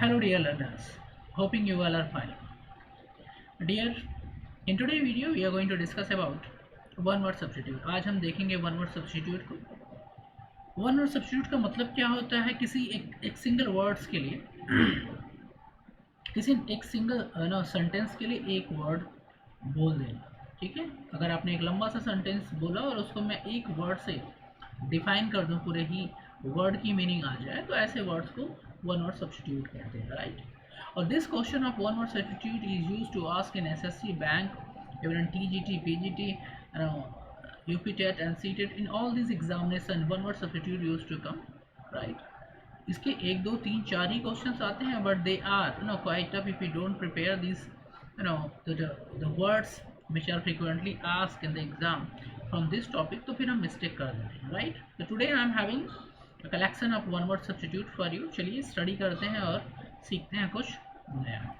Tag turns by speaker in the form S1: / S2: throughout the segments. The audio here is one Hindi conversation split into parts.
S1: Hello dear learners, hoping you all are fine. Dear, in today's video we are going to discuss about one word substitute. आज हम देखेंगे one word substitute को. One word substitute का मतलब क्या होता है? किसी एक सिंगल वर्ड्स के लिए किसी एक सिंगल सेंटेंस के लिए एक वर्ड बोल देना. ठीक है, अगर आपने एक लंबा सा सेंटेंस बोला और उसको मैं एक वर्ड से डिफाइन कर दूं, पूरे ही वर्ड की मीनिंग आ जाए, तो ऐसे वर्ड्स को वन वर्ड सब्स्टिट्यूट कहते हैं, राइट. और this question of one word substitute is used to ask in SSC, bank, even TGT, PGT, UPTET and CTET. In all these examination one word substitute used to come, right. इसके 1, 2, 3, 4 ही क्वेश्चंस आते हैं, but they are quite tough if you don't prepare these the words which are frequently asked in the exam from this topic, तो फिर हम मिस्टेक कर देते हैं, राइट. तो today I am having a collection of one word substitute for you. चलिए स्टडी करते हैं और सीखते हैं कुछ नया.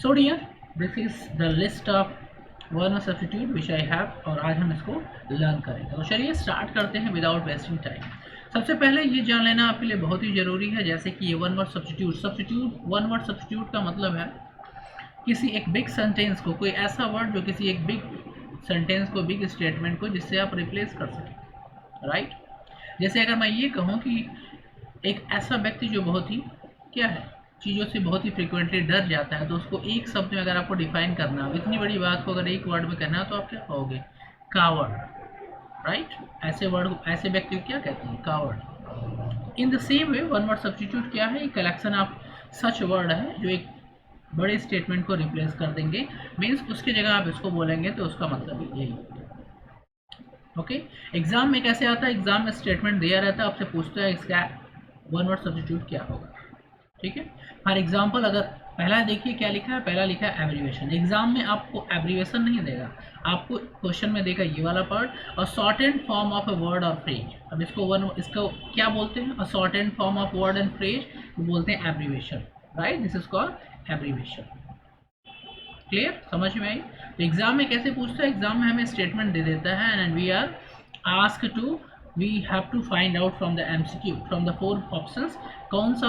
S1: So dear, this is the list of one word substitute which I have, और आज हम इसको लर्न करेंगे. तो चलिए स्टार्ट करते हैं विदाउट वेस्टिंग टाइम. सबसे पहले ये जान लेना आपके लिए बहुत ही ज़रूरी है, जैसे कि ये one word substitute one word substitute का मतलब है किसी एक बिग सेंटेंस को, कोई ऐसा वर्ड जो किसी एक बिग सेंटेंस को, बिग स्टेटमेंट को, जिससे आप रिप्लेस कर सकें, राइट. जैसे अगर मैं ये कहूँ कि एक ऐसा व्यक्ति जो बहुत ही क्या है, चीज़ों से बहुत ही फ्रिक्वेंटली डर जाता है, तो उसको एक शब्द में अगर आपको डिफाइन करना हो, इतनी बड़ी बात को अगर एक वर्ड में कहना है, तो आप क्या कहोगे? Coward, right. ऐसे वर्ड, ऐसे व्यक्ति को क्या कहते हैं? Coward. In the same way one word substitute क्या है? एक कलेक्शन ऑफ सच वर्ड है जो एक बड़े स्टेटमेंट को रिप्लेस कर देंगे. मीन्स उसकी जगह आप इसको बोलेंगे तो उसका मतलब यही होता है. ओके, एग्जाम में कैसे आता है? एग्जाम में स्टेटमेंट दिया रहता है, आपसे पूछता है इसका वन वर्ड सब्स्टिट्यूट क्या होगा. ठीक है, फॉर एग्जाम्पल अगर पहला देखिए क्या लिखा है, पहला लिखा है एब्रीवेशन. एग्जाम में आपको एब्रीवेशन नहीं देगा, आपको क्वेश्चन में देगा ये वाला पार्ट, और shortened form of a word और फ्रेज. अब इसको क्या बोलते हैं? A shortened form of word and phrase बोलते हैं abbreviation, right. This is called abbreviation. Clear, समझ में आई? तो एग्जाम में कैसे पूछता है? एग्जाम में हमें स्टेटमेंट दे देता है and we are asked to, we have to find out from the MCQ, from the 4 options, कौन सा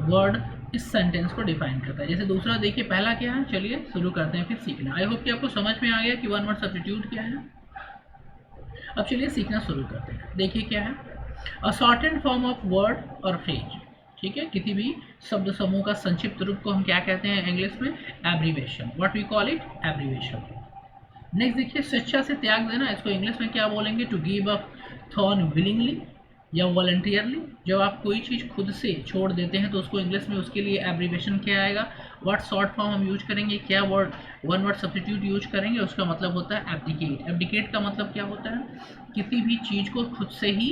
S1: वर्ड इस सेंटेंस को डिफाइन करता है. जैसे दूसरा देखिए, पहला क्या है, चलिए शुरू करते हैं फिर सीखना. आई होप कि आपको समझ में आ गया कि वन वर्ड सब्स्टिट्यूट क्या है. अब चलिए सीखना शुरू करते हैं. देखिए क्या है, अ शॉर्टेंड फॉर्म ऑफ वर्ड और फ्रेज. ठीक है, किसी भी शब्द समूह का संक्षिप्त रूप को हम क्या कहते हैं इंग्लिश में? Abbreviation. What we call it? Abbreviation. Next देखिए, स्वेच्छा से त्याग देना, इसको इंग्लिश में क्या बोलेंगे? To give up throne willingly या वॉलंटियरली. जब आप कोई चीज़ खुद से छोड़ देते हैं तो उसको इंग्लिश में, उसके लिए एब्रीवेशन क्या आएगा? व्हाट शॉर्ट फॉर्म हम यूज करेंगे, क्या word one word substitute use करेंगे? उसका मतलब होता है एब्डिकेट. एब्डिकेट का मतलब क्या होता है? किसी भी चीज़ को खुद से ही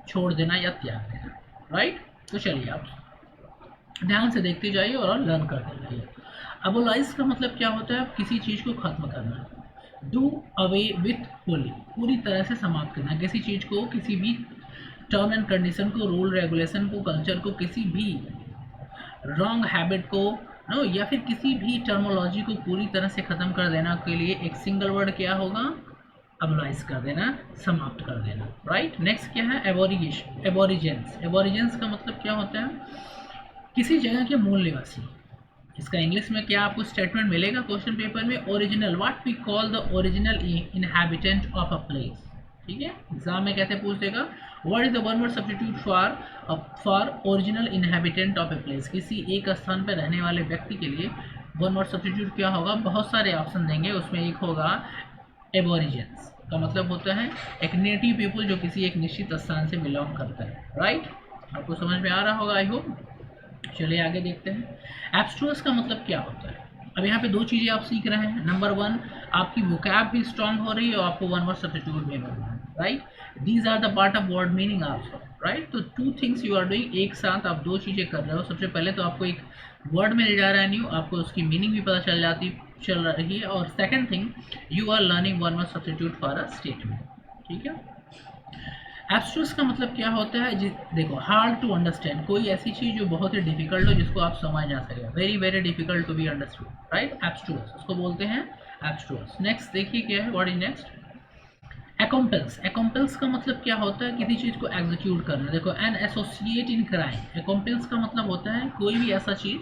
S1: छोड़ देना या त्याग देना, राइट. तो चलिए आप ध्यान से देखते जाइए और लर्न करते जाइए. अबोलाइज का मतलब क्या होता है? किसी चीज़ को खत्म करना. डू अवे विथ होली, पूरी तरह से समाप्त करना. किसी चीज़ को, किसी भी टर्म एंड कंडीशन को, रूल रेगुलेशन को, कल्चर को, किसी भी रॉन्ग हैबिट को, नो, या फिर किसी भी टर्मोलॉजी को पूरी तरह से ख़त्म कर देना के लिए एक सिंगल वर्ड क्या होगा? अबोलाइज कर देना, समाप्त कर देना, राइट. नेक्स्ट क्या है? एबोरिजेंस. एबोरिजेंस का मतलब क्या होता है? किसी जगह के मूल निवासी. इसका इंग्लिश में क्या आपको स्टेटमेंट मिलेगा क्वेश्चन पेपर में? Original. What we call the original inhabitant of a place. ठीक है, एग्जाम में कैसे पूछ देगा? What is the one word substitute for original inhabitant of a place. किसी एक स्थान पर रहने वाले व्यक्ति के लिए वन वर्ड सब्स्टिट्यूट क्या होगा? बहुत सारे ऑप्शन देंगे, उसमें एक होगा एबोरिजेंस. का मतलब होता है एक नेटिव पीपल जो किसी एक निश्चित स्थान से बिलोंग करता है, राइट. आपको समझ में आ रहा होगा, आई होप. चलिए आगे देखते हैं. एब्स्ट्रूअस का मतलब क्या होता है? अब यहाँ पे 2 चीज़ें आप सीख रहे हैं. नंबर 1, आपकी वोकैब भी स्ट्रांग हो रही है और आपको वन वर्ड सब्स्टिट्यूट भी मिल रहा है, right. These are the part of word meaning also, right. तो 2 थिंग्स यू आर डूइंग. एक साथ आप 2 चीज़ें कर रहे हो. सबसे पहले तो आपको एक वर्ड मिल जा रहा है न्यू, आपको उसकी मीनिंग भी पता चल रही है, और second thing, you are learning one word substitute for a statement. ठीक है. एब्स्ट्रूस का मतलब क्या होता है? देखो, हार्ड टू अंडरस्टैंड, कोई ऐसी चीज़ जो बहुत ही डिफिकल्ट हो, जिसको आप समझ ना सके. Very very difficult to be understood, right. Abstruse, उसको बोलते हैं एब्स्ट्रूस. नेक्स्ट देखिए क्या है, what is next? Accomplice, accomplice का मतलब क्या होता है? किसी चीज़ को एग्जीक्यूट करना। देखो, एन एसोसिएट इन क्राइम, एकोम्पल्स का मतलब होता है कोई भी ऐसा चीज़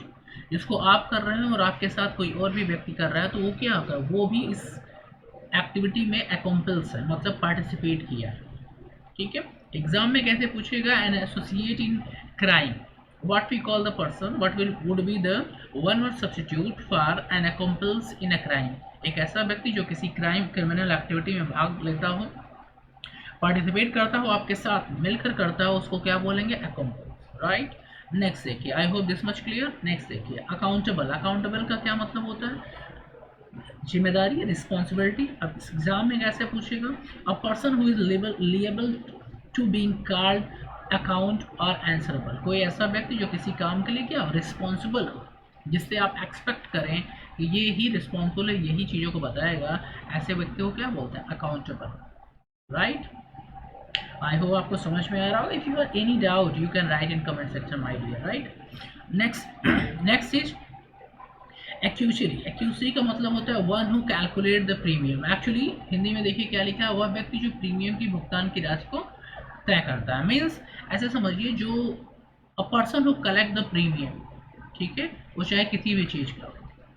S1: जिसको आप कर रहे हैं और आपके साथ कोई और भी व्यक्ति कर रहा है, तो वो क्या होता है? वो भी इस एक्टिविटी में एकोम्पल्स है, मतलब पार्टिसिपेट किया है। ठीक है। एग्जाम में कैसे पूछेगा? An associate in crime, what we call the person, what will would be the one word substitute for an accomplice in a crime। एक ऐसा व्यक्ति जो किसी क्राइम क्रिमिनल एक्टिविटी में भाग लेता हो, पार्टिसिपेट करता हो, आपके साथ मिलकर करता हो, उसको क्या बोलेंगे? accomplice, right. नेक्स्ट देखिए, I hope this much clear. Next देखिए, अकाउंटेबल, अकाउंटेबल का क्या मतलब होता है? जिम्मेदारी, रिस्पॉन्सिबिलिटी। अब इस एग्जाम में कैसे पूछेगा? A person who is liable to being called account और आंसरेबल, कोई ऐसा व्यक्ति जो किसी काम के लिए क्या रिस्पॉन्सिबल हो, जिससे आप एक्सपेक्ट करें कि ये ही रिस्पॉन्सिबल है, यही चीज़ों को बताएगा, ऐसे व्यक्ति को क्या बोलते हैं? Accountable, right. आई होप आपको समझ में आ रहा होगा। If you are any doubt you can write in comment section my dear, right. Next is actuary. Actuary का मतलब होता है one who calculate the premium. Actually Hindi में देखिए क्या लिखा है? वह व्यक्ति जो प्रीमियम की भुगतान की राशि को तय करता है। मीन्स ऐसे समझिए, जो अ person who collect the premium, ठीक है, वो चाहे किसी भी चीज़ का,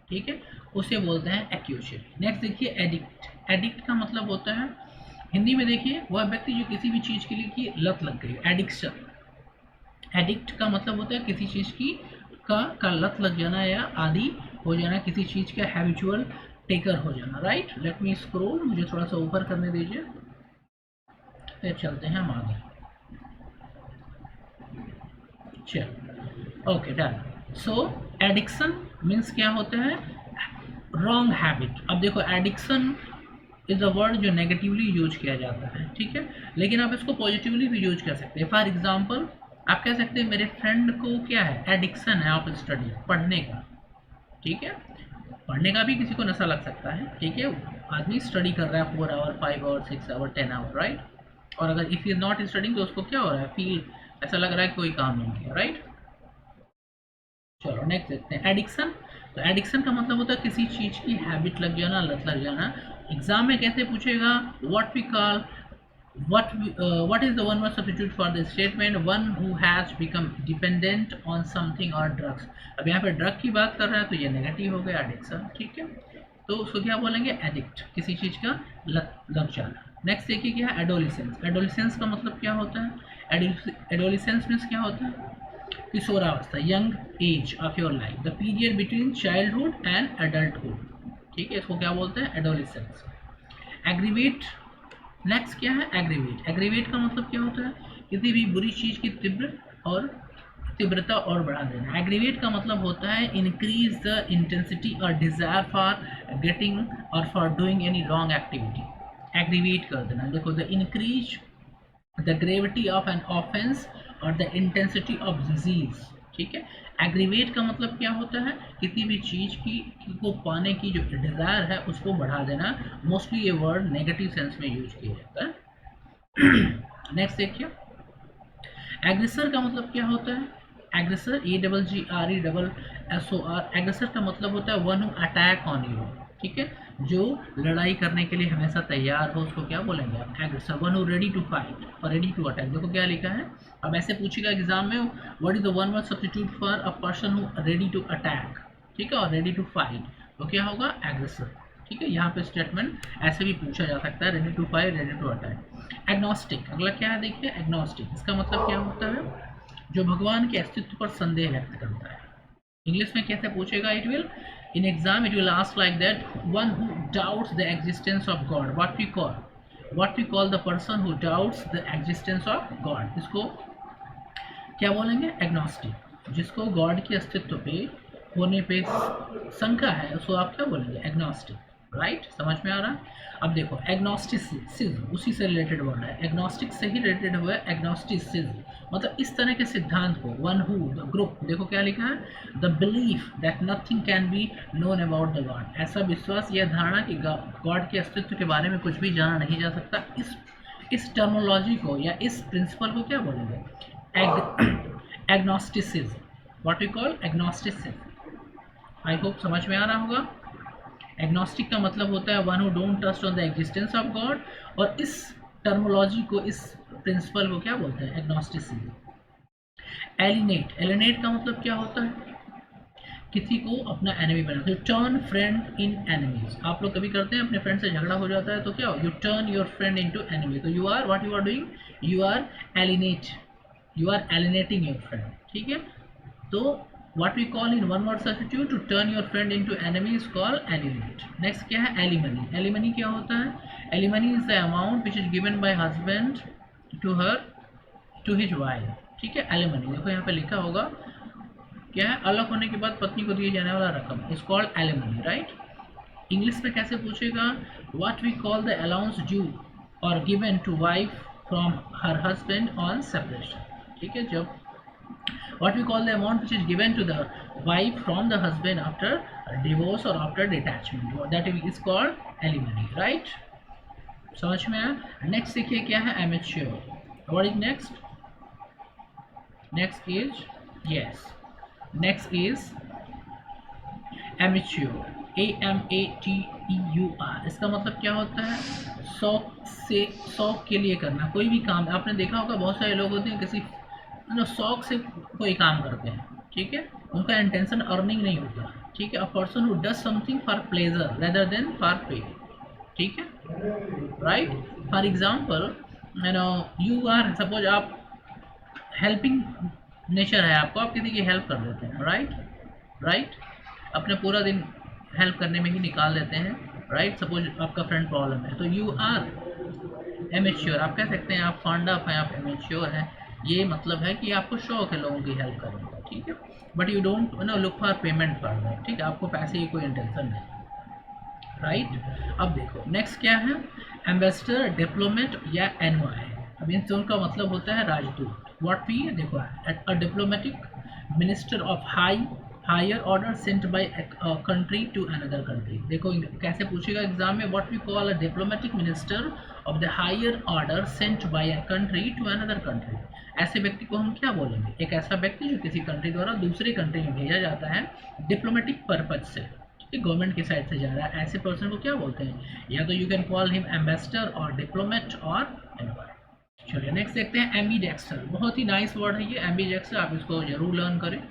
S1: ठीक है, उसे बोलते हैं एक्यूशरी। नेक्स्ट देखिए, एडिक्ट। एडिक्ट का मतलब होता है हिंदी में देखिए, वह व्यक्ति जो किसी भी चीज़ के लिए की लत लग गई, एडिक्शन। एडिक्ट का मतलब होता है किसी चीज़ की का लत लग जाना या आदि हो जाना, किसी चीज़ का हैबिचुअल टेकर हो जाना, राइट। लेट मी स्क्रॉल, मुझे थोड़ा सा ऊपर करने दीजिए, फिर चलते हैं हम आगे। चलो, ओके, डन। सो एडिक्शन मीन्स क्या होता है? Wrong habit. अब देखो, एडिक्शन इज अ वर्ड जो नेगेटिवली यूज किया जाता है, ठीक है, लेकिन आप इसको पॉजिटिवली भी यूज कर सकते हैं। फॉर एग्जाम्पल, आप कह सकते हैं मेरे फ्रेंड को क्या है? एडिक्शन है ऑफ स्टडी, पढ़ने का, ठीक है। पढ़ने का भी किसी को नशा लग सकता है, ठीक है। आदमी स्टडी कर रहा है 4 hour, 5 hour, 6 hour, 10 hour, right. और अगर इफ इज नॉट स्टडिंग तो उसको क्या हो रहा है? फील ऐसा लग रहा है कि कोई काम नहीं किया, राइट। चलो नेक्स्ट देखते हैं, एडिक्शन। तो एडिक्शन का मतलब होता है किसी चीज़ की हैबिट लग जाना, लत लग जाना। एग्जाम में कैसे पूछेगा? What we call what is the one word substitute for the statement one who has become dependent on something or drugs। अब यहाँ पे ड्रग की बात कर रहा है तो ये नेगेटिव हो गया, एडिक्शन, ठीक है। तो उसको क्या बोलेंगे? एडिक्ट, किसी चीज़ का लत लग जाना। नेक्स्ट देखिए क्या है? एडोलिसेंस। एडोलिसेंस का मतलब क्या होता है? एडोलिसेंस मीन्स क्या होता है? किशोरावस्था, young age of your life, the period between childhood and adulthood, ठीक है, इसको क्या बोलते हैं? एडोलिसेंस। एग्रीवेट। नेक्स्ट क्या है? एग्रीवेट। एग्रीवेट का मतलब क्या होता है? किसी भी बुरी चीज़ की तीव्रता और बढ़ा देना। एग्रीवेट का मतलब होता है इंक्रीज द इंटेंसिटी और डिजायर फॉर गेटिंग और for doing any wrong activity. Aggravate कर देना। देखो, the increase the gravity of an offence और द इंटेंसिटी ऑफ डिजीज, ठीक है। एग्रीवेट का मतलब क्या होता है? किसी भी चीज़ की को पाने की जो डिज़ायर है उसको बढ़ा देना। मोस्टली ये वर्ड नेगेटिव सेंस में यूज किया जाता है। नेक्स्ट देखिए, एग्रेसर का मतलब क्या होता है? Aggressor, AGGRESSOR। एग्रेसर का मतलब होता है one who attack on you, ठीक है, जो लड़ाई करने के लिए हमेशा तैयार हो, उसको क्या बोलेंगे आप? Aggressor. One who ready to fight और रेडी टू अटैक। देखो क्या लिखा है, अब ऐसे पूछेगा एग्जाम में, what is the one word substitute for a person who ready to attack, ठीक है, और रेडी टू फाइट, तो क्या होगा? एग्रेसर, ठीक है। यहाँ पे स्टेटमेंट ऐसे भी पूछा जा सकता है, ready to fight, ready to attack. Agnostic, अगला क्या है देखिए, एग्नोस्टिक। इसका मतलब क्या होता है? जो भगवान के अस्तित्व पर संदेह व्यक्त करता है। इंग्लिश में कैसे पूछेगा? It will in exam it will ask like that, one who doubts the existence of God, what we call the person who doubts the existence of God, इसको क्या बोलेंगे? एग्नोस्टिक। जिसको गॉड के अस्तित्व पे होने पे शंका है उसको आप क्या बोलेंगे? Agnostic, right. समझ में आ रहा है? अब देखो, एग्नोस्टिसिज्म उसी से रिलेटेड वर्ड है, एग्नोस्टिक से ही रिलेटेड हुआ है एग्नोस्टिसिज्म, मतलब इस तरह के सिद्धांत को, वन हु द ग्रुप, देखो क्या लिखा है, the belief that nothing can be known about the God, ऐसा विश्वास, यह धारणा कि गॉड के अस्तित्व के बारे में कुछ भी जाना नहीं जा सकता। इस टर्मोलॉजी को या इस प्रिंसिपल को क्या बोलेंगे? Agnosticism, what we call agnosticism. I hope समझ में आ रहा होगा। एग्नोस्टिक का मतलब होता है one who don't trust on the existence of God, और इस टर्मोलॉजी को, इस प्रिंसिपल को क्या बोलते हैं? एग्नोस्टिसिज्म। एलिनेट, एलिनेट का मतलब क्या होता है? किसी को अपना एनिमी बना, तो टर्न फ्रेंड इन एनिमीज। आप लोग कभी करते हैं, अपने फ्रेंड से झगड़ा हो जाता है तो क्या हो, you turn your friend into enemy. तो you are what you are doing, you are alienate, you are alienating your friend, ठीक है। तो what we call in one word substitute to turn your friend into enemy is called alienate. Next क्या है? alimony. alimony क्या होता है? alimony is the amount which is given by husband to her to his wife, ठीक है। alimony देखो यहाँ पे लिखा होगा क्या है, अलग होने के बाद पत्नी को दिए जाने वाला रकम is called alimony, right? English में कैसे पूछेगा? what we call the allowance due or given to wife from her husband on separation, ठीक है। जब what we call the amount which is given to the wife from the husband after divorce or after detachment, that is called alimony, right? समझ में आया? नेक्स्ट देखिए क्या है, amateur. What is next? Next is yes, next is amateur, AMATEUR। इसका मतलब क्या होता है? शौक से, शौक के लिए करना कोई भी काम। आपने देखा होगा बहुत सारे लोग होते हैं किसी शौक से कोई काम करते हैं, ठीक है, उनका इंटेंशन अर्निंग नहीं होता, ठीक है। A person who does something for pleasure rather than for pay, ठीक है, right. For example you are, suppose आप हेल्पिंग नेचर है आपको, आप किसी की हेल्प कर देते हैं, राइट, अपने पूरा दिन हेल्प करने में ही निकाल देते हैं, राइट। सपोज आपका फ्रेंड प्रॉब्लम है तो यू आर एमेच्योर, आप कह सकते हैं आप फॉन्ड ऑफ हैं, आप एमेच्योर हैं। ये मतलब है कि आपको शौक है लोगों की हेल्प करने का, ठीक है, but you don't look for payment for that, ठीक है, आपको पैसे की कोई इंटेंशन नहीं, राइट। अब देखो नेक्स्ट क्या है, एम्बेसडर, डिप्लोमेट या एनवाई। अब इन दोनों का मतलब होता है राजदूत। व्हाट वी देखो, a diplomatic minister of higher order sent by country to another country. देखो कैसे पूछेगा एग्जाम में, what we call a diplomatic minister of the higher order sent by a country to another country. ऐसे व्यक्ति को हम क्या बोलेंगे? एक ऐसा व्यक्ति जो किसी कंट्री द्वारा दूसरे कंट्री में भेजा जाता है डिप्लोमेटिक पर्पज से, गवर्नमेंट की साइड से जा रहा है, ऐसे पर्सन को क्या बोलते हैं? या तो you can call him ambassador और डिप्लोमेट और एनवाई। चलिए नेक्स्ट देखते हैं, एम्बीडेक्स्टर। बहुत ही नाइस वर्ड है ये एम्बीडेक्स्टर, आप इसको जरूर लर्न करें।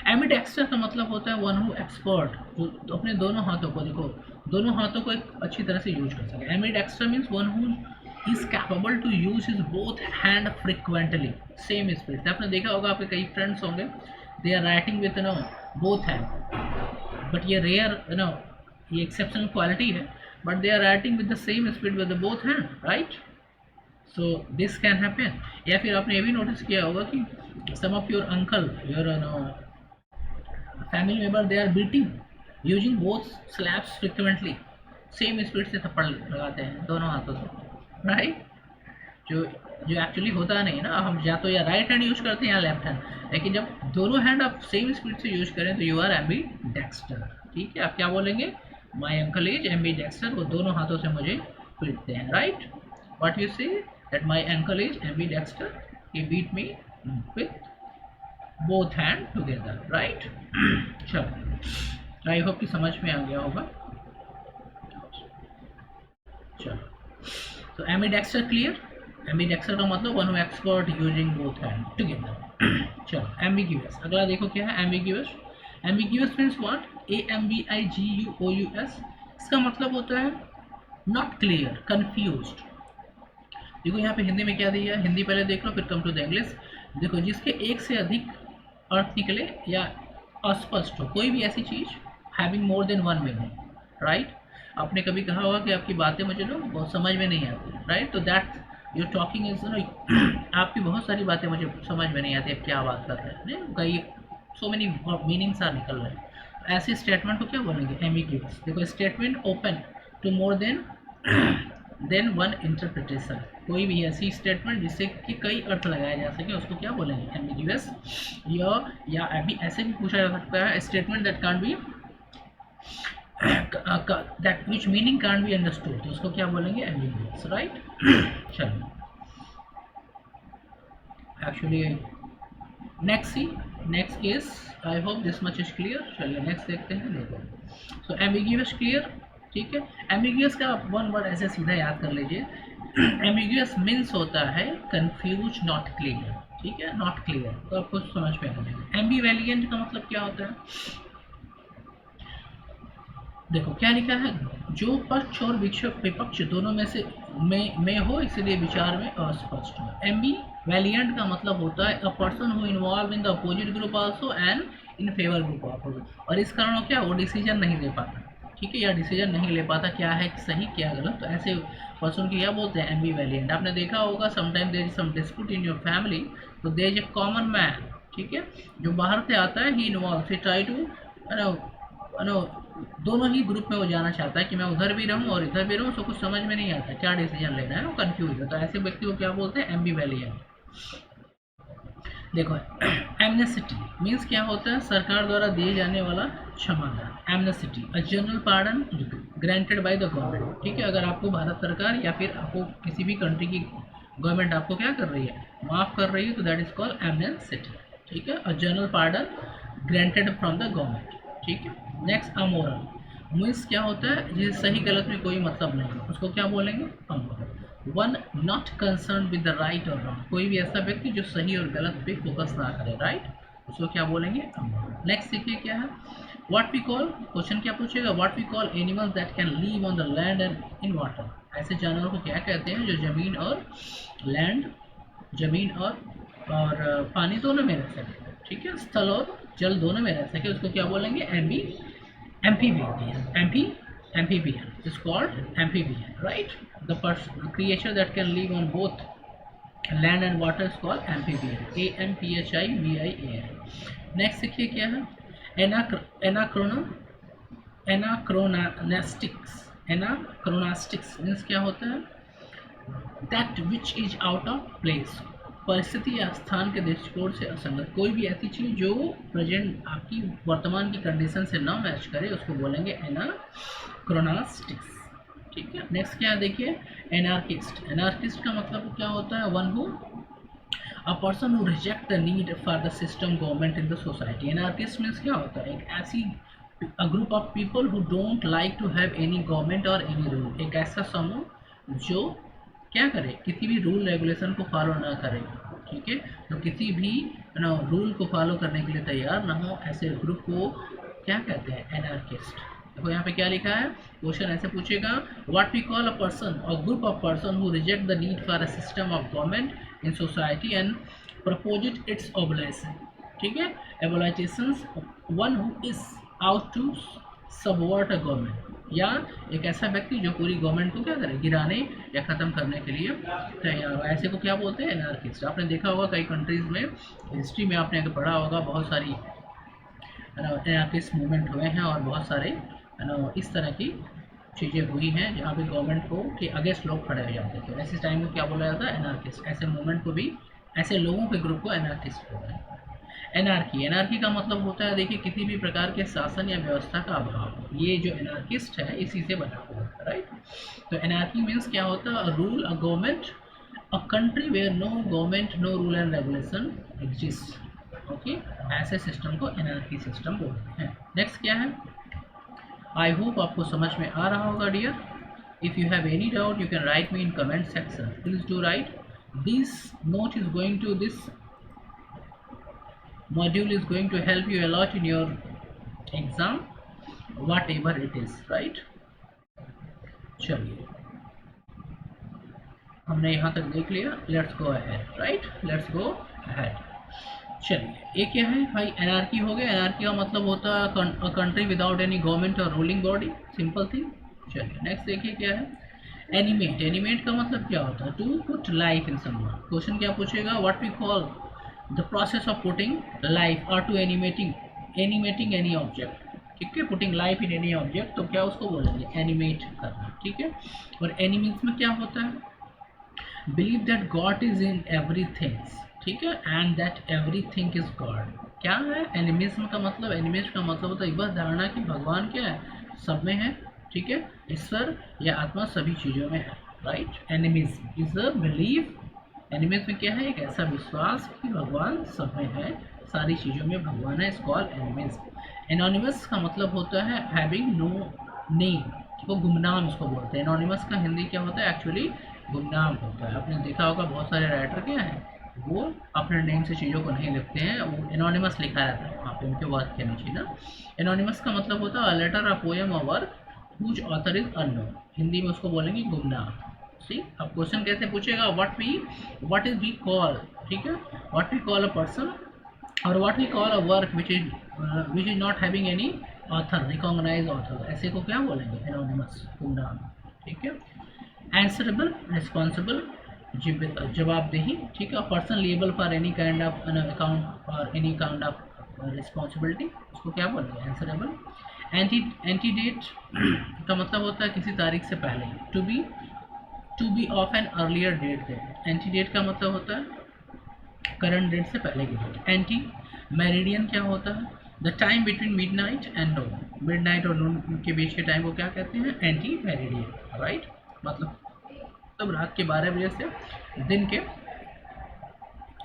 S1: एम्बीडेक्स्टर का मतलब होता है वन हु एक्सपर्ट, जो अपने दोनों हाथों को, देखो दोनों हाथों को एक अच्छी तरह से यूज कर सके। Ambidexter means one who is capable to use his both hand frequently same speed से। आपने देखा होगा आपके कई फ्रेंड्स होंगे, they are writing with both hand, but ये रेयर ये एक्सेप्शनल क्वालिटी है, but they are writing with the same speed with the both hand, right. So this can happen. या फिर आपने ये भी नोटिस किया होगा कि some of your uncle, your family member, they are beating using both slaps frequently, same speed से थप्पड़ लगाते हैं दोनों हाथों से, राइट। जो एक्चुअली होता नहीं ना, हम या तो या राइट हैंड यूज करते हैं या लेफ्ट हैंड, लेकिन जब दोनों हैंड आप सेम स्पीड से यूज करें तो यू आर एम्बीडेक्स्टर, ठीक है। आप क्या बोलेंगे? माई अंकल इज एम्बीडेक्स्टर, वो दोनों हाथों से मुझे पीटते हैं, right. What you say that my uncle is ambidexter, he beat me with both hand together, right. चलो आई होप कि समझ में आ गया होगा। चलो तो एम्बीडेक्स्टर क्लियर। एम्बीडेक्स्टर का मतलब one who expert using both hand together. चलो एम्बिग्यूअस, अगला देखो क्या है ambiguous. Ambiguous means what? AMBIGUOUS। इसका मतलब होता है नॉट क्लियर, कंफ्यूज्ड। देखो यहाँ पे हिंदी में क्या दिया है, हिंदी पहले देख लो फिर कम टू द इंग्लिश। देखो जिसके एक से अधिक अर्थ निकले या अस्पष्ट हो, कोई भी ऐसी चीज़ having more than one meaning, right. आपने कभी कहा होगा कि आपकी बातें मुझे बहुत समझ में नहीं आती, राइट। तो दैट योर टॉकिंग इज आपकी बहुत सारी बातें मुझे समझ में नहीं आती, आप क्या बात कर रहे हैं, कई सो मेनी मीनिंग्स आर निकल रहे हैं। ऐसे स्टेटमेंट को क्या बोलेंगे? एम्बिग्यूअस। देखो statement open to more than one interpretation, कोई भी ऐसी स्टेटमेंट जिससे कि कई अर्थ लगाए जा सके उसको क्या बोलेंगे? एम्बिग्यूअस। या अभी ऐसे भी पूछा जा सकता है statement that can't be that which meaning can't be understood, तो उसको क्या बोलेंगे? ambiguous, right। चलिए actually next is I hope this much is clear। चलिए नेक्स्ट देखते हैं। देखो सो एम्बिग्यूअस क्लियर, ठीक है। एम्बिग्यूअस का वन वर्ड ऐसे सीधा याद कर लीजिए, एम्बिग्यूअस मीन्स होता है कंफ्यूज, नॉट क्लियर, ठीक है, नॉट क्लियर, तो आपको समझ में आ जाएगा। एम्बिवेलिएंट का मतलब क्या होता है, देखो क्या लिखा है, जो पक्ष और विपक्ष दोनों में से में हो, इसलिए विचार में अस्पष्ट हो। एम्बी वैलियंट का मतलब होता है a person who involve in the opposite group also and in favour group also, और इस कारण क्या वो डिसीजन नहीं ले पाता, ठीक है, या डिसीजन नहीं ले पाता क्या है सही क्या गलत, तो ऐसे पर्सन की क्या बोलते हैं, एम्बी वैलियंट। आपने देखा होगा sometime there is some dispute in your family, तो there is a common man, ठीक है, जो बाहर से आता है, he involve, he try to know दोनों ही ग्रुप में वो जाना चाहता है कि मैं उधर भी रहूं और इधर भी रहूं, उसको कुछ समझ में नहीं आता क्या डिसीजन लेना है, वो कंफ्यूज है, तो ऐसे व्यक्ति को क्या बोलते हैं, एम्बिवेलिएंट। देखो एमनेसिटी मीन्स क्या होता है, सरकार द्वारा दिए जाने वाला क्षमादान। Amnesty a general pardon granted by the government, ठीक है, अगर आपको भारत सरकार या फिर आपको किसी भी कंट्री की गवर्नमेंट आपको क्या कर रही है, माफ़ कर रही है, तो दैट इज कॉल्ड एमनेसिटी, ठीक है, अ general pardon granted from the government, ठीक है। नेक्स्ट अमोरल मीन्स क्या होता है, जिसे सही गलत में कोई मतलब नहीं है, उसको क्या बोलेंगे, amoral. One not concern with the right और रॉन्ग, कोई भी ऐसा व्यक्ति जो सही और गलत पे फोकस ना करे, राइट, उसको क्या बोलेंगे, अमोरल। नेक्स्ट देखिए क्या है, व्हाट वी कॉल, क्वेश्चन क्या पूछेगा, what we call animals that can live on the land and in water, ऐसे जानवरों को क्या कहते हैं जो जमीन और लैंड, जमीन और पानी दोनों में रह सके, ठीक है, स्थल और जल दोनों में रह सके, उसको क्या बोलेंगे, amphibian is called amphibian, right, the creature that can live on both land and water is called amphibian, AMPHIBIAN। Next देखिए क्या है, एनाक्रोनास्टिक्स मीन्स क्या होता है, that which is out of place, परिस्थिति या स्थान के दृष्टिकोण से असंगत, कोई भी ऐसी चीज़ जो प्रेजेंट आपकी वर्तमान की कंडीशन से ना मैच करे, उसको बोलेंगे एनाक्रोनास्टिक्स, ठीक है। नेक्स्ट क्या देखिए, एनार्किस्ट। एनार्किस्ट का मतलब क्या होता है, one who a person who reject the need for the system government in the society. Anarchist means क्या होता है, एक ऐसी a group of people who don't like to have any government और एनी रूल, एक ऐसा समूह जो क्या करे, किसी भी रूल रेगुलेशन को फॉलो ना करे, ठीक है, तो किसी भी रूल को फॉलो करने के लिए तैयार ना हो, ऐसे ग्रुप को क्या कहते हैं, एनार्किस्ट। देखो यहाँ पे क्या लिखा है, क्वेश्चन ऐसे पूछेगा, what we call a person और group of person who reject the need for a system of government in society and propose its obligation, ठीक है, abolitionists, one who is out to subvert a government, या एक ऐसा व्यक्ति जो पूरी गवर्नमेंट को क्या करे, गिराने या ख़त्म करने के लिए तैयार हो, ऐसे को क्या बोलते हैं, एनार्किस्ट। आपने देखा होगा कई कंट्रीज़ में, हिस्ट्री में आपने पढ़ा होगा, बहुत सारी एनार्किस्ट मूवमेंट हुए हैं और बहुत सारे इस तरह की चीज़ें हुई हैं जहाँ पे गवर्नमेंट को के अगेंस्ट लोग खड़े हो जाते थे, ऐसे टाइम में क्या बोला जाता है, एनार्किस्ट। ऐसे मूवमेंट को भी, ऐसे लोगों के ग्रुप को एनार्किस्ट बोलते हैं। एनार्की का मतलब होता है, देखिए, किसी भी प्रकार के शासन या व्यवस्था का अभाव, ये जो एनार्किस्ट है इसी से बना हुआ है, राइट। तो एनार्की मीन्स क्या होता है, rule a government, a country where no government, no rule and regulation exist, okay, ऐसे सिस्टम को एनार्की सिस्टम बोलते हैं। नेक्स्ट क्या है, आई होप आपको समझ में आ रहा होगा dear. If you have any doubt you can write me in comment section, please do write. This note is going to this module is going to help you a lot in your exam, whatever it is, right। चलिए हमने यहाँ तक देख लिया, let's go ahead, right, let's go ahead. चलिए ये क्या है भाई, एनार्की हो गया। एनार्की का मतलब होता है a country without any government और रूलिंग बॉडी, सिंपल थिंग। चलिए नेक्स्ट देखिए क्या है, एनिमेट। एनिमेट का मतलब क्या होता है, to put life in someone. Question क्या पूछेगा, what we call the process of putting life और टू एनिमेटिंग एनी ऑब्जेक्ट, ठीक है, putting life in any object, तो क्या उसको बोलेंगे, एनिमेट करना, ठीक है। और एनिमिज्म में क्या होता है, believe that God is in everything, ठीक है, and that everything is God. क्या है एनिमिज्म का मतलब, एनिमिज्म का मतलब होता है बस धारणा कि भगवान क्या है, सब में है, ठीक है, ईश्वर या आत्मा सभी चीज़ों में है, right. Animism is a belief animism में क्या है, एक ऐसा विश्वास कि भगवान सब में है, सारी चीज़ों में भगवान है, इसको एनिमिज्म। एनोनिमस का मतलब होता है हैविंग नो नेम, वो गुमनाम इसको बोलते हैं। एनोनिमस का हिंदी क्या होता है, एक्चुअली गुमनाम होता है। आपने देखा होगा बहुत सारे राइटर क्या है, वो अपने नेम से चीज़ों को नहीं लिखते हैं, वो एनोनिमस लिखा रहता है वहाँ पे उनके वर्क के नीचे ना। एनोनिमस का मतलब होता है a letter, a poem, a work whose author is unknown, Hindi में उसको बोलेंगे गुमनाम। सी अब क्वेश्चन कैसे पूछेगा, व्हाट इज वी कॉल, ठीक है, what we call a person और what we call a work which is not having any author, recognize author, ऐसे को क्या बोलेंगे, एनोनिमस, गुमनाम, ठीक है। आंसरेबल, रिस्पॉन्सिबल, जवाबदेही, ठीक है। Person label for any kind of an account और एनी काइंड ऑफ रिस्पॉन्सिबिलिटी, उसको क्या बोलेंगे, आंसरेबल। एंटीडेट का मतलब होता है किसी तारीख से पहले, to be of an earlier date then. Antedate का मतलब होता है करंट डेट से पहले की डेट। एंटी मेरिडियन क्या होता है, the time between midnight and Noon, midnight और नून के बीच के टाइम को क्या कहते हैं, एंटी मेरिडियन, राइट। मतलब तब रात के 12 बजे से दिन के,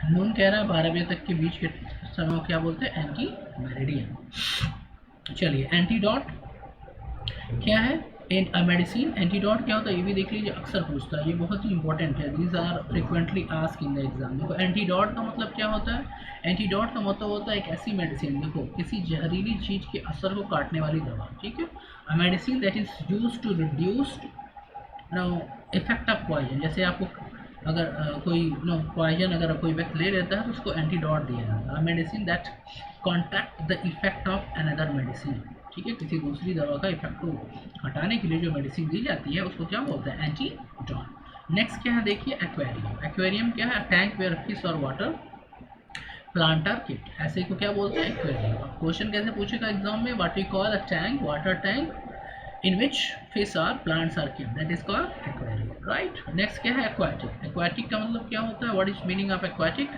S1: नून कह रहा है 12 बजे तक के बीच के समय को क्या बोलते हैं, एंटी मेरिडियन। चलिए एंटीडॉट क्या है, मेडिसिन। एंटीडॉट क्या होता है ये भी देख लीजिए, अक्सर पूछता है, ये बहुत ही इंपॉर्टेंट है, these are frequently ask in the exam. देखो एंटीडॉट का मतलब क्या होता है, एंटीडॉट का मतलब होता है एक ऐसी मेडिसिन, देखो किसी जहरीली चीज़ के असर को काटने वाली दवा, ठीक है। A medicine that is use to reduce effect of poison, जैसे आपको अगर कोई पॉइजन अगर कोई व्यक्ति ले लेता है तो उसको एंटीडॉट दिया जाता है। Medicine that contract the effect of another medicine, ठीक है, किसी दूसरी दवा का इफेक्ट को हटाने के लिए जो मेडिसिन दी जाती है उसको क्या बोलते हैं, एंटीडॉट। नेक्स्ट क्या है देखिए, एक्वेरियम। एक्वेरियम क्या है, टैंक वेयर फिश और वाटर प्लांटर किट, ऐसे को क्या बोलते हैं, एक्वेरियम। क्वेश्चन कैसे पूछेगा एग्जाम में, what we call a tank, water tank in which fish or plants are kept, that is called aquarium, right। next क्या है, aquatic। aquatic का मतलब क्या होता है, what is meaning of aquatic,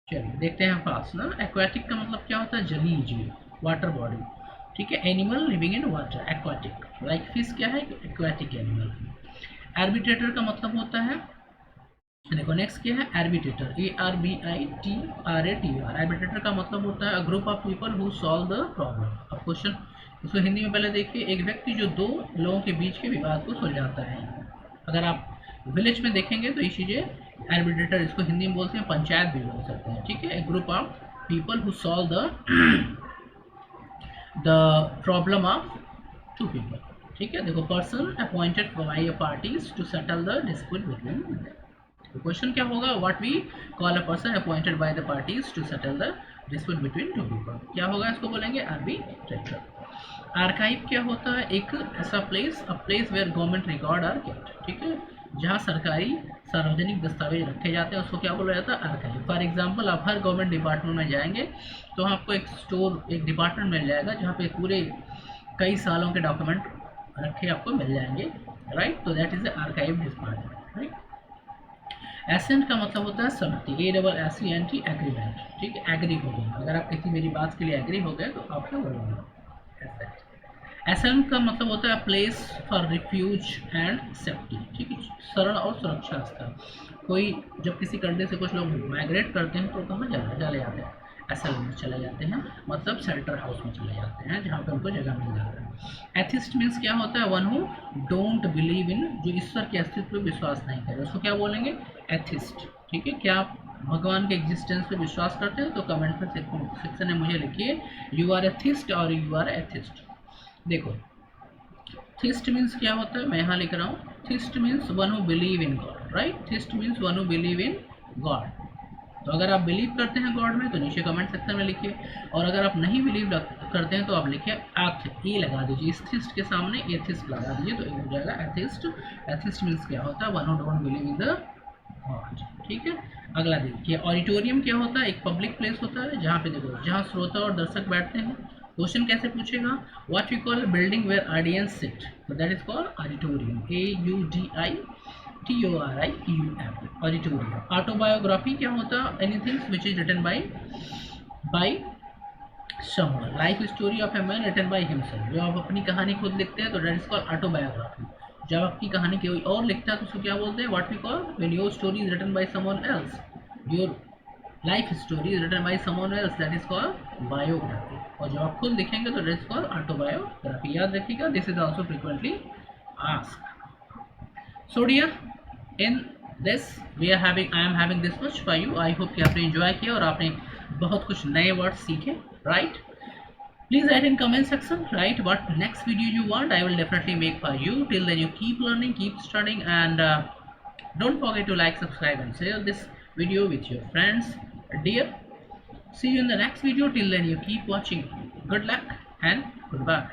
S1: चलिए देखते हैं फास्ट ना। aquatic का मतलब क्या होता है, जलीय जीव, वाटर बॉडी, ठीक है। Animal living in water, aquatic, like fish क्या है, aquatic एनिमल। आर्बिट्रेटर का मतलब होता है, देखो नेक्स्ट क्या है, आर्बिट्रेटर, ARBITRATR। आर्बिट्रेटर का मतलब होता है अ group of people who solve the problem. अब क्वेश्चन इसको हिंदी में पहले देखिए, एक व्यक्ति जो दो लोगों के बीच के विवाद को सुलझाता है। अगर आप विलेज में देखेंगे तो ये चीज़ें आर्बिट्रेटर, इसको हिंदी में बोलते हैं पंचायत भी बोल सकते हैं, ठीक है। A group of people who solve the problem of two people, ठीक है। देखो person appointed by a parties to settle the dispute between them. Question क्या होगा, what we call a person appointed by the parties to settle the dispute between two people, क्या होगा, इसको बोलेंगे आर्बिट्रेटर। आर्काइव क्या होता है, एक ऐसा place, a place where government record are kept, ठीक है, जहाँ सरकारी सार्वजनिक दस्तावेज रखे जाते हैं उसको क्या बोला जाता है, आर्काइव। फॉर एग्जांपल आप हर गवर्नमेंट डिपार्टमेंट में जाएंगे तो आपको एक स्टोर, एक डिपार्टमेंट मिल जाएगा जहाँ पे पूरे कई सालों के डॉक्यूमेंट रखे आपको मिल जाएंगे, राइट। तो that is the archive department, right. Ascent का मतलब होता है सहमति, ASSENT, एग्रीमेंट, ठीक है, एग्री हो गए, अगर आप किसी मेरी बात के लिए एग्री हो गए तो आप क्या बोलोगे, एसेंट का मतलब होता है place for refuge and safety, ठीक है, शरण और सुरक्षा स्थल। कोई जब किसी कंट्री से कुछ लोग माइग्रेट करते हैं तो कहाँ चले जाते हैं, एसल में चले जाते हैं, मतलब शेल्टर हाउस में चले जाते हैं जहाँ पे उनको जगह मिल जाता है। एथिस्ट मीन्स क्या होता है, one who don't believe in, जो ईश्वर के अस्तित्व पर विश्वास नहीं करे, उसको क्या बोलेंगे, एथिस्ट, ठीक है। क्या आप भगवान के एग्जिस्टेंस पे विश्वास करते हैं तो कमेंट में सेक्शन में मुझे लिखिए, यू आर एथिस्ट और यू आर एथिस्ट। देखो थिस्ट मीन्स क्या होता है, मैं यहाँ लिख रहा हूँ, theist means one who believe in God, right. Theist means one who believe in God. तो अगर आप बिलीव करते हैं गॉड में तो नीचे कमेंट सेक्शन में लिखिए, और अगर आप नहीं बिलीव करते हैं तो आप लिखिए आथ, ए लगा दीजिए, इस थिस्ट के सामने एथिस्ट लगा दीजिए तो हो जाएगा एथिस्ट। एथिस्ट मीन्स क्या होता है, one who don't believe in the God, ठीक है। अगला देखिए, ऑडिटोरियम क्या होता है, एक पब्लिक प्लेस होता है जहाँ पे देखो जहाँ श्रोता और दर्शक बैठते हैं। क्वेश्चन कैसे पूछेगा, what we call building where audience sit, तो that is called auditorium, AUDITORIUM, auditorium. Autobiography क्या होता है, anything which is written by someone, life story of a man written by himself, जो आप अपनी कहानी खुद लिखते हैं तो दैट इज कॉल्ड ऑटोबायोग्राफी। जब आपकी कहानी कोई और लिखता है तो उसको क्या बोलते हैं? What we call when your story is written by someone else, your life story is written by someone else, that is called biography. और जब आप खुद लिखेंगे तो दैट इज कॉल्ड ऑटोबायोग्राफी। याद रखिएगा, this is also frequently asked. So dear, in this we are having, I am having this much for you. I hope कि आपने enjoy किया और आपने बहुत कुछ नए words सीखे, right? Please write in comment section, right? What next video you want, I will definitely make for you. Till then, you keep learning, keep studying, and don't forget to like, subscribe, and share this video with your friends. Dear, see you in the next video. Till then, you keep watching. Good luck and goodbye.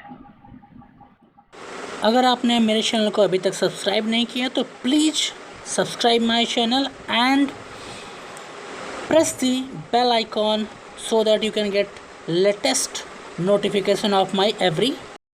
S1: अगर आपने मेरे चैनल को अभी तक सब्सक्राइब नहीं किया तो please subscribe my channel and press the bell icon so that you can get latest notification of my every